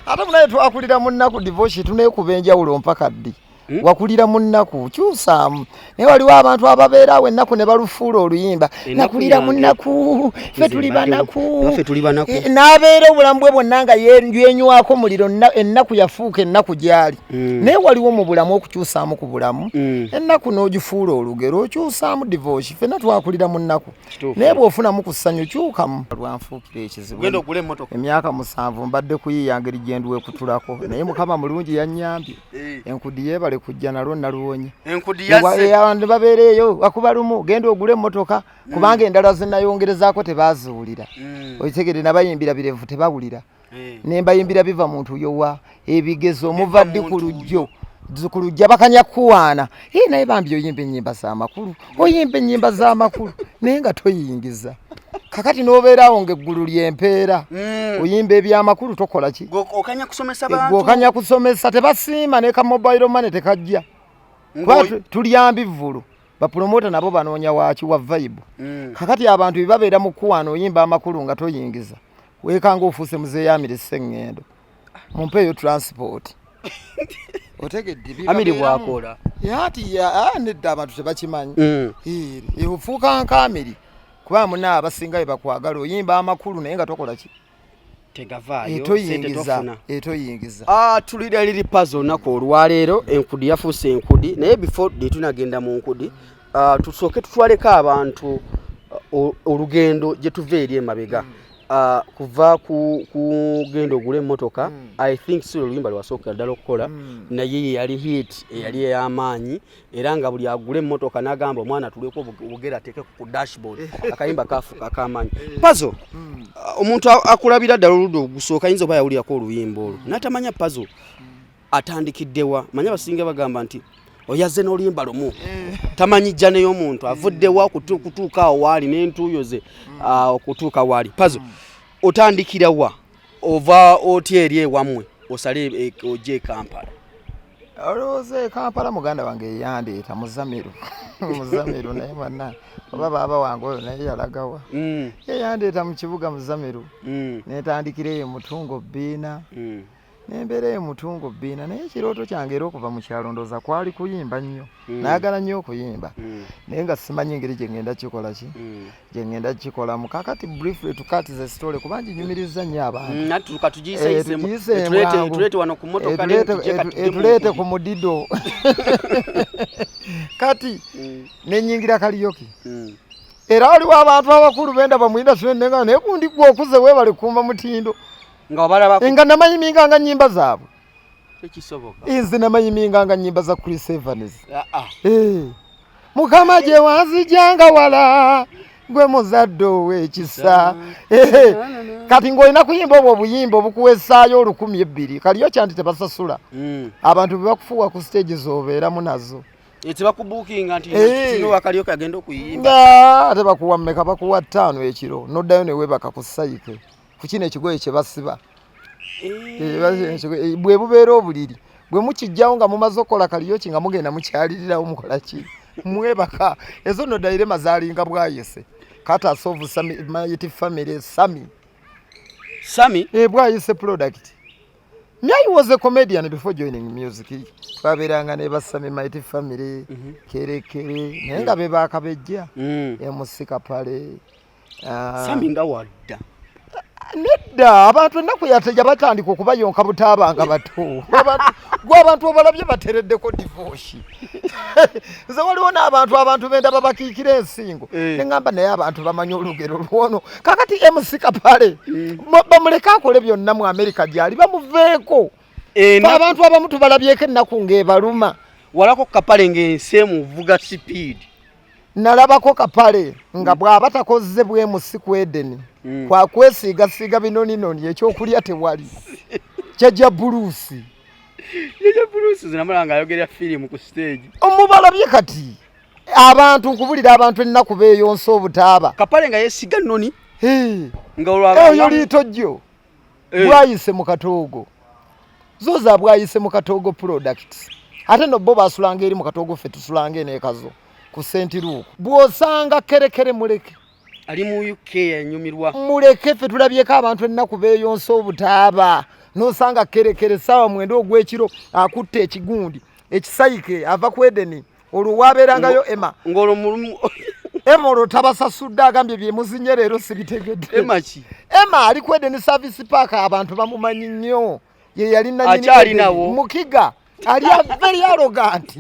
ate munaye twakulira munnaku divorce tunekubenja ulo mpaka ddi wakulira munnaku kyusaamu naye waliwo abantu ababeerawo ennaku ne balufuula oluyimba nakulira munnaku ffe tuli banaku n'abeera obulamu bwe bwonna nga yenywako muliro ennaku yafuuka ennaku gy'ali naye waliwo mu bulamu okukyusaamu ku bulamu ennaku n'ogifuula olugero okyusaamu divorce ffenna twakulira munnaku naye bw'ofunamu ku ssanyu kyukamu lwanfuukira ekizibu emyaka 7 mbadde kuyiiya ngeri gye ndiwekutulako naye mukama mulungi yannyambye enkudi yeebale kujja nalwo naluwonye abantu babeereeyo wakuba lumu genda ogule emmotoka kubanga endala zinayongerezaako tebaaziwulira okitegere nabayimbira birevu tebawulira nembayimbira biva muntu yowa ebigezo muva ddi ku lujja bakanya kuwaana naye bambi oyimba ennyimba z'amakulu oyimba ennyimba z'amakulu naye nga toyingiza kakati n'obeerawo ng'eggulu ly'empeera oyimba eby'amakulu tokola ki okanya kusomesa tebasiima ne ka mobile money tekajja kuba tulyambi vvulu bapromota nabo banoonya waaki wa vibe kakati abantu bebabeera mu kuwaana oyimba amakulu nga toyingiza weekanga ofuuse muzeeyamire sseŋŋendo mumpeeyo transport otegedde amiri bwakola ati nedda abantu tebakimanyi ofuuka nkamiri kuba muna abasinga bebakwagala oyimba amakulu naye nga tokola ki tegavaayo toyingiza tulira liri puzzle nako olwaleero enkudi yafuuse enkudi naye before tunagenda mu nkudi tusooke tutwaleko abantu olugendo gye tuva eri emabega kuva kugenda ogula emmotoka I think si oluyimba lwasooka ddala okukola naye yali hit eyali ey'amaanyi era nga buli agula emmotoka n'agamba omwana tuleko obugera ateeke ku dashboard akayimba kafuka ak'amaanyi puzzle omuntu akulabira ddala oludda ogusooka ayinza oba yawulirako oluyimba olwo n'atamanya puzzle atandikiddewa manya abasinga bagamba nti oyazze n'oluyimba lumu tamanyijja n'ey'omuntu avuddewa kutuuka awo waali n'entuuyo ze okutuuka waali puzzle otandikira wa ova otya eri ewammwe osale ojja e Kampala olowooza e Kampala muganda wange yeyandeeta muzamiru naye mwana oba baaba wange oyo naye yalagawa yeyandeeta mu kibuga muzamiru netandikira eyo mutungo bbiina nembeera eyo mutungo bbiina naye ekirooto kyange era okuva mu kyalo ndooza kwali kuyimba nnyo naagala nnyo okuyimba naye nga simanyi engeri gye ngenda kikola ki gye ngenda kikolamu kakati briefly tukati ze story kuba nginyumiriza nnyo abantu etuleete ku mudido kati nenyingira kaliyoki era waliwo abantu abakulu benda bamwinda sinenga naye kundi gwe okuze weebale kuuma mutindo nga namayimiga nga nyimba zaabwe nze namayimiga nga nyimba za Chris Evans mukama gye wanzijanga wala gwe muzadde ow'ekisa kati ng'olina kuyimba obwo obuyimba obukuwesaayo 1,200 kaliyo kyanti tebasasula abantu bebakufuuwa ku stage z'obeeramu nazo tebakubuukinga nti kino wakalyoka agenda okuyimba ate bakuwa mmeka bakuwa 5 ekiro noddayo ne weebaka ku sayike ku kino ekigoye kye basiba bwe bubeera obuliri bwe mukijjawo nga mumaze okukola kaliyoki nga mugenda mukyalirirawo mukola ki mwebaka ezo nodayire mazaalinga bwayise kataasa ovu Mighty Family Sami bwayise product Nyai was a comedian before joining music twabeeranga ne basami Mighty Family kerekere naye nga be baakabejja emusika pale Sami nga wadda nedda abantu ennaku yateja batandika okubayonka butaabanga bato gw'abantu obalabye batereddeko divorce nze waliwo n'abantu benda babakiikira ensingo neŋŋamba naye abantu bamanyi olugero lwono kakati MC Kapale bamuleke akole byonna mu Amerika gyali bamuveeko abantu abamu tubalabyeko ennaku ng'ebaluma walako Kapale ng'ensi emuvuga speed nalabako Kapale nga bw'aba takoze bwemusi ku Edeni kwa kwesiigasiiga binoninoni ekyokulya tewali kyajja buluusi zinamala nga ayogerera firimu ku stage omubalabye kati abantu nkubulira abantu ennaku beeyonsa obutaaba Kapale nga yeesiga nnoni eyo liitojjo bwayise mu katoogo zoza bwayise mu katoogo products ate no bo basulanga eri mu katoogo ffe tusulanga eneekazo ku St. Luke bw'osanga kerekere muleke ali mu UK yanyumirwa muleke ffe tulabyeko abantu ennaku beeyonsa obutaaba nosanga kerekere sawa mwendo ogwekiro akutte ekigundi ekisayike ava ku Edeni olwo wabeerangayo Emma ngolo mulumu Emma olwo tabasasudde agambye bye muzinye leero sibitegedde Emma ali ku Edeni Service Park abantu bamumanyi nnyo ye yali nanyini mukiga ali very arrogant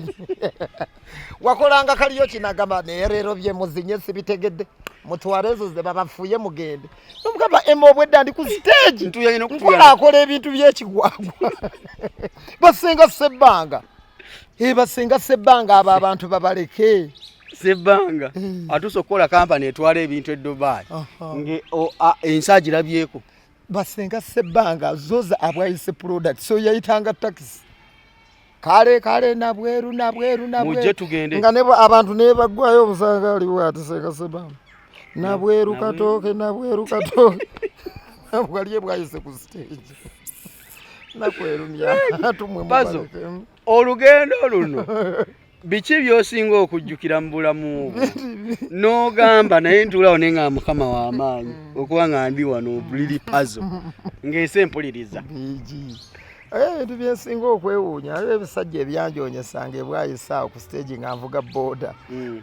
wakolanga kaliyo kinagamba naye leero bye muzinye sibitegedde mutwale ezo ze babafuye mugende nomugamba Emma obwedda ndi ku stage akola ebintu by'ekigwagwa basenga sebbanga basenga sebbanga abo abantu babaleke sebbanga atusokola kampani etwala ebintu e Dubai ensa girabyeko basenga sebbanga zoza abwayise product so yayitanga taxi kale nabweru muje tugende nga nebo abantu ne bagwayo obusanga aliwo atesenga sebbanga nabweru katoke waliye bwayise ku stage nakwerumya tumwe Bazo olugendo luno biki byosinga okujjukira mu bulamu n'ogamba naye ntulawo ne nga mukama w'amaanyi okuba nga ndi wano buliri Pazo ng'ensi empuliriza ebintu byensinga okwewuunya aliwo ebisajja ebyanjonyesanga ebwayisaawo ku stage nga nvuga booda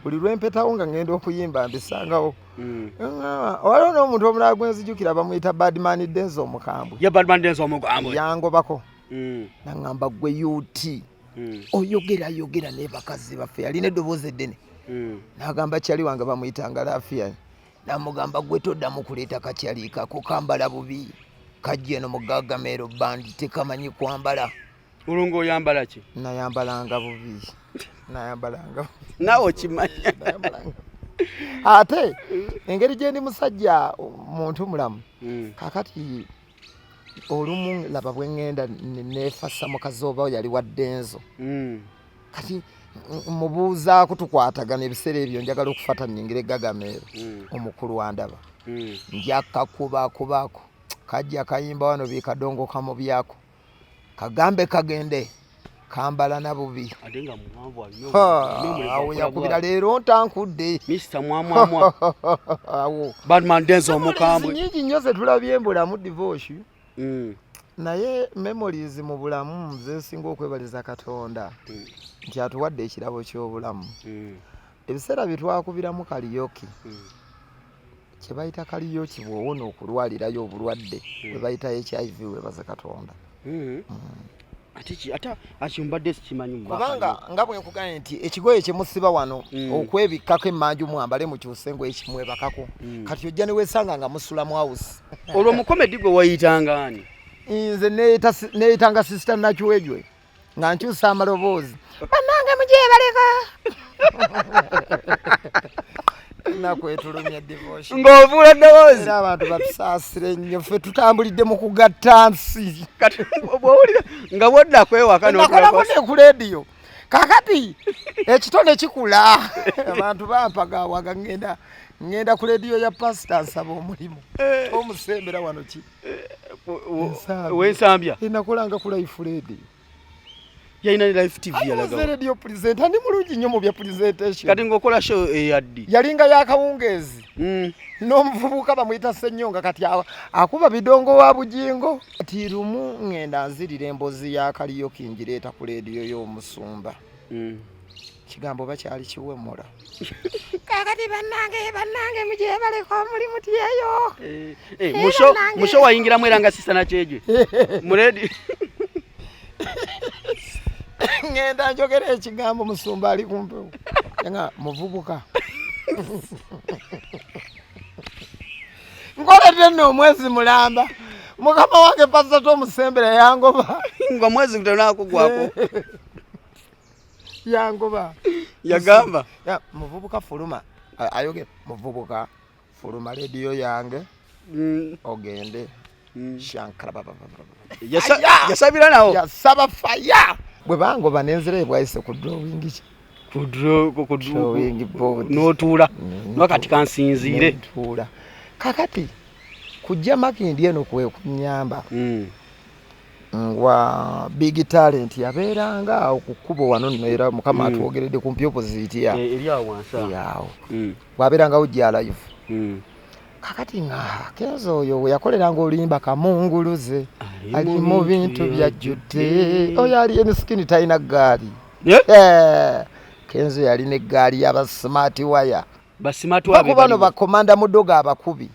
buli lwempetawo nga ngenda okuyimba mbisangawo waliwo n'omuntu omulala gwenzijukira bamuyita Badman Denzo omukambwe yangobako naŋŋamba gwe yuti oyogera ne bakazi baffe yalina eddoboozi eddene n'agamba kyali wange bamuyitanga Lafiya n'amugamba gwe toddamu kuleeta kakyali kako kambala bubi kajja eno mu Gagamero bandi tekamanyi kwambala olungo oyambala ki nayambalanga bubi naawe okimanya ate engeri gye ndi musajja muntu mulamu kakati olumu laba bwe ngenda nefasa mukazi oba yali waddenzo kati mubuuzaako tukwatagana ebiseera ebyo njagala okufata nnyingire Gagamero omukulu wandaba njakakubako kajja kayimba wano bikadongo kamubyako kagambe kagende kambala na bubi adenga muwanvu awo yakubira leero ntankudde Mr. Mwamwamwa awo Badman Denzo omukambwe nyingi nnyo ze tulabye embulamu divorce naye memories mu bulamu zesinga okwebaliza Katonda nti atuwadde ekirabo ky'obulamu ebiseera bitwakubiramu kaliyoki kye bayita kaliyoki bw'owona okulwalirayo obulwadde bwe bayita HIV webaze Katonda ate akimbadde sikimanyi kubanga nga bwe nkugambye nti ekigoye kye musiba wano okwebikkako emmanju mwambale mukyuse ngo ekimwebakako kati ojja ne weesanga nga musula mu house olwo mukomedi gwe wayitanga ani nze neeyitanga sisita Nakiwejwe nga nkyusa amaloboozi bannange mujebaleka nakwetulumya divorce ng'ovuula eddoboozi era abantu batusaasire nnyo ffe tutambulidde mu kugatta nsi kati bw'owulira nga bwodda kwewaka nakolako ne ku leediyo kakati ekitone kikula abantu bampagawaga ngenda ku leediyo ya pasita nsaba omulimu omusembera wano ki wensambya nakolanga ku life radio yalina life TV yalagawo radio presenter ndi mulungi nnyo mu bya presentation kati ng'okola show eyaddi yalinga yakawungeezi n'omuvubuka bamuyita Ssenyonga kati akuba bidongo wa bujingo kati lumu ngenda nzirira embozi ya kaliyoki ngireeta ku leediyo y'omusumba kigambo bakyali kiwemula kakati bannange mujebaleko omulimu tyeyo musho wayingiramu era nga sisa Nakyeje mu leediyo ngenda njogera ekigambo musumba ali kumpewo nga muvubuka nkoledde nno omwezi mulamba mukama wange pasita omusembera yangoba nga mwezi gutanakugwako yangoba yagamba muvubuka fuluma ayogera muvubuka fuluma leediyo yange ogende shankara yasabira nawo yasaba faya bwe bangoba nenzira bwayise ku drawing n'otuula nakati kansinziire tuula kakati kujja makindi eno kwe kunyamba wa big talent yabeeranga okukubo wano era mukama atwogeredde ku mpya opposite ya eri awo wansi yawo wabeeranga ujja live kakati Kenzo oyo we yakoleranga oluyimba kamunguluze ali mu bintu byajjudde oyo ali emisikini talina ggaali Kenzo yali n'eggaali y'aba smart wire bakubano bakomanda mudoga abakubi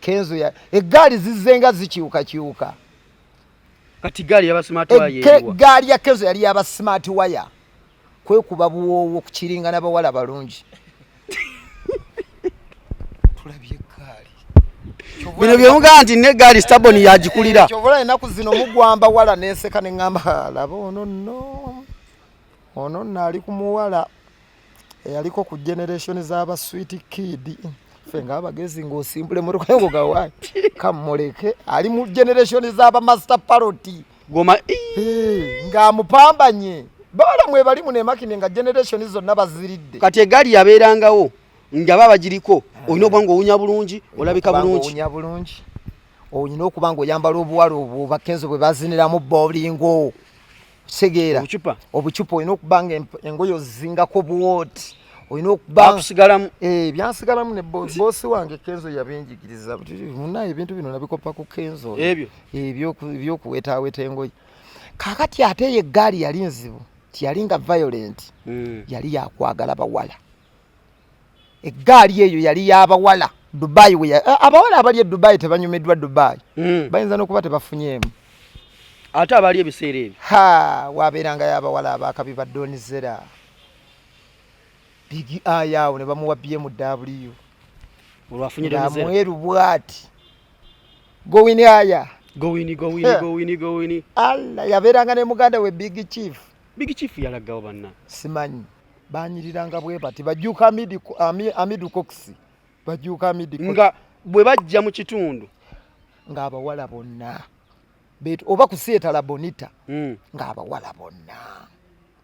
Kenzo eggaali zizzenga zikyukakyuka kati ggaali y'aba smart wire eggaali ya Kenzo yali y'aba smart wire kwekuba buwoowo ku kiringa n'abawala balungi tulabye eggaali bino byemugaa nti n'eggaali staboni yagikulira kyobola ennaku zino mugwamba wala neeseka ne ŋŋamba laba ono nno ali ku muwala eyaliko ku generation z'aba sweet kid ffe ng'abagezi ng'osimbule motoka ngo gawa kamuleke ali mu generation z'aba master parody goma ng'amupambanye bawala mwe bali mune makine nga generation zonna baziridde kati eggaali yabeerangawo nga baba giriko olina okuba ng'owunya bulungi olabika bulungi olina okuba ng'oyambala obuwala obwo bakenzo bwe baziniramu bowlingo segeera obucupa olina okuba nga engoye ozingako buwooti olina okuba byansigalamu ne boosi wange Kenzo yabinjigiriza munaye ebintu bino nabikopa ku Kenzo ebyokuwetaaweta engoye kakati ate ye eggaali yali nzibu tiyali nga violent yali yakwagala bawala eggaali eyo yali y'abawala Dubai abawala abali e Dubai tebanyumiddwa Dubai bayinza n'okuba tebafunyeemu ate abali ebiseera ebyo waabeeranga y'abawala abakabi badonizera bigi ayaawo ne bamuwa BMW olwafunyemweru bwati gowini aya gowini alla yabeeranga ne muganda we Big Chief yalagawo banna simanyi banyiriranga bwe bati bajuuka Amidu Cox bajuuka Amidu nga bwe bajja mu kitundu ng'abawala bonna oba ku Theatre Bonita ng'abawala bonna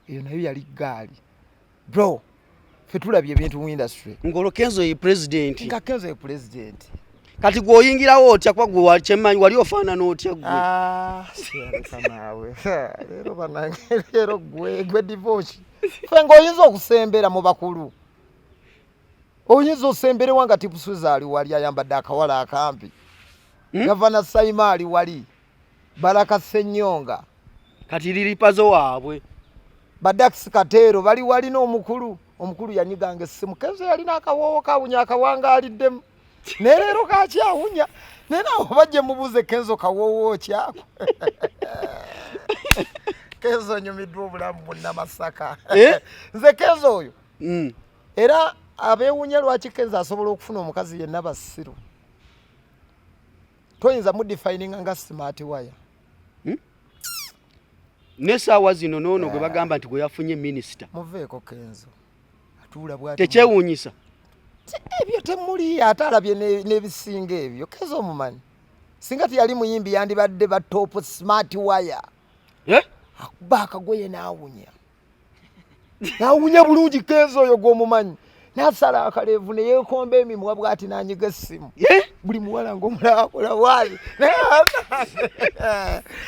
eyo nayo yali ggaali bro ffe tulabye ebintu mu industry ng'olwo Kenzo ye president nga Kenzo ye president kati gw'oyingirawo otya kuba gwe wakyemanyi wali ofaanana otya gwe siyaleka naawe leero banange leero gwe divorce ffe ng'oyinza okusembera mu bakulu oyinza osembere wanga Tipusuza ali wali ayambadde akawala akampi Gavana Saima ali wali Baraka Ssenyonga kati liripazo waabwe Badax Katero bali wali n'omukulu yanyiganga essimu Kenzo yalina akawoowo kawunya akawangaliddemu ne leero kakyawunya naye nawe bajje mubuuze Kenzo kawoowo kyako Kenzo nyumiddwa obulamu bonna Masaka nze Kenzo oyo era abeewunya lwaki Kenzo asobola okufuna omukazi yenna basiru toyinza mudefininga nga smart wire n'essaawa zino noono gwe bagamba nti gwe yafunye minisita muveeko Kenzo atuula bwati tekyewuunyisa ebyo temuli ate alabye n'ebisinga ebyo Kenzo omumanyi singa teyali muyimbi yandibadde ba top smart wire akuba akagoye n'awunya bulungi Kenzo oyo gw'omumanyi n'asala akaleevu ne yeekomba emimwa bw'ati n'anyiga essimu buli muwala ng'omulakola waali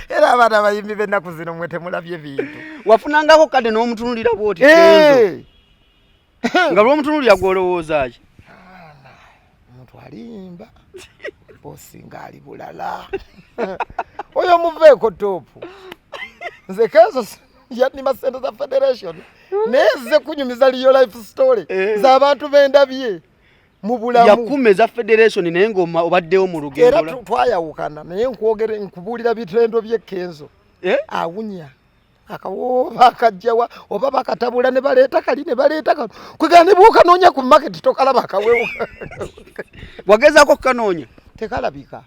era abaana abayimbi b'ennaku zino mwe temulabye bintu wafunangako kade n'omutunulira bw'oti Kenzo nga lw'omutunulira gw'olowooza ki omuntu alimba bosinga ali bulala oyo muveeko toopu nze Kenzo yannima ssente za federation neze kunyumiza liyo life story z'abantu b'endabye mu bulamu yakuma eza federation naye ngoma obaddewo mu lugendo era twayawukana naye nkwogere nkubuulira bitendo bye Kenzo awunya akawooba akajjawa oba bakatabula ne baleeta kali ne baleeta kano kwegana ne bwokanoonya ku market tokalaba akawewo wagezaako kukanoonya tekalabika